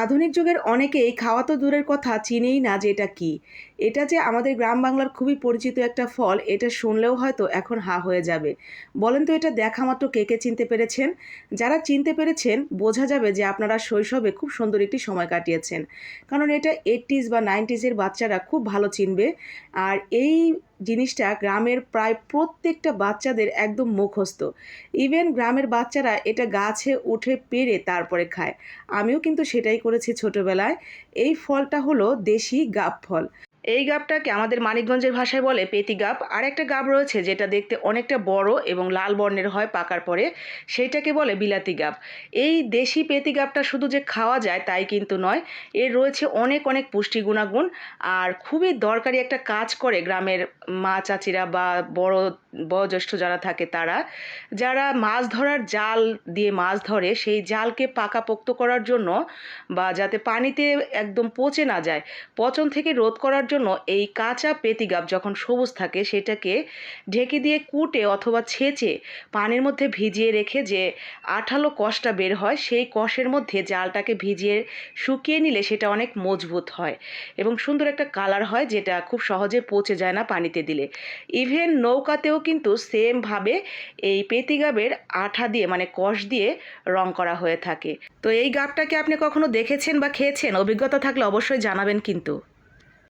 আধুনিক যুগের অনেকেই খাওয়া তো দূরের কথা চিনেই না যে এটা কি। এটা যে আমাদের গ্রাম বাংলার খুবই পরিচিত একটা ফল, এটা শুনলেও হয়তো এখন হা হয়ে যাবে। বলেন তো এটা দেখা মাত্র কে, কে চিনতে পেরেছেন? যারা চিনতে পেরেছেন বোঝা যাবে যে আপনারা শৈশবে খুব সুন্দর একটি সময় কাটিয়েছেন। কারণ এটা 80s বা 90s এর বাচ্চারা খুব ভালো চিনবে। আর এই জিনিসটা গ্রামের প্রায় প্রত্যেকটা বাচ্চাদের একদম মুখস্থ। ইভেন গ্রামের বাচ্চারা এটা গাছে উঠে পেড়ে তারপরে খায়। আমিও কিন্তু সেটাই করেছি ছোটবেলায়। এই ফলটা হলো দেশি গাব ফল। এই গাবটাকে আমাদের মানিকগঞ্জের ভাষায় বলে পেতি গাব। আর একটা গাব রয়েছে যেটা দেখতে অনেকটা বড় এবং লাল বর্ণের হয় পাকার পরে, সেইটাকে বলে বিলাতি গাব। এই দেশি পেতি গাবটা শুধু যে খাওয়া যায় তাই কিন্তু নয়, এর রয়েছে অনেক অনেক পুষ্টি গুণাগুণ। আর খুবই দরকারি একটা কাজ করে গ্রামের মা চাচিরা বা বড় বয়োজ্যেষ্ঠ যারা থাকে তারা, যারা মাছ ধরার জাল দিয়ে মাছ ধরে সেই জালকে পাকাপোক্ত করার জন্য বা যাতে পানিতে একদম পচে না যায়, পচন থেকে রোধ করার জন্য এই কাঁচা পেতি গাব যখন সবুজ থাকে সেটাকে ঢেকে দিয়ে কুটে অথবা ছেঁচে পানির মধ্যে ভিজিয়ে রেখে যে আঠালো কষটা বের হয় সেই কষের মধ্যে জালটাকে ভিজিয়ে শুকিয়ে নিলে সেটা অনেক মজবুত হয় এবং সুন্দর একটা কালার হয়, যেটা খুব সহজে পচে যায় না পানিতে দিলে। ইভেন নৌকাতেও কিন্তু সেমভাবে এই পেতি গাবের আঠা দিয়ে মানে কষ দিয়ে রং করা হয়ে থাকে। তো এই গাবটাকে আপনি কখনো দেখেছেন বা খেয়েছেন? অভিজ্ঞতা থাকলে অবশ্যই জানাবেন কিন্তু।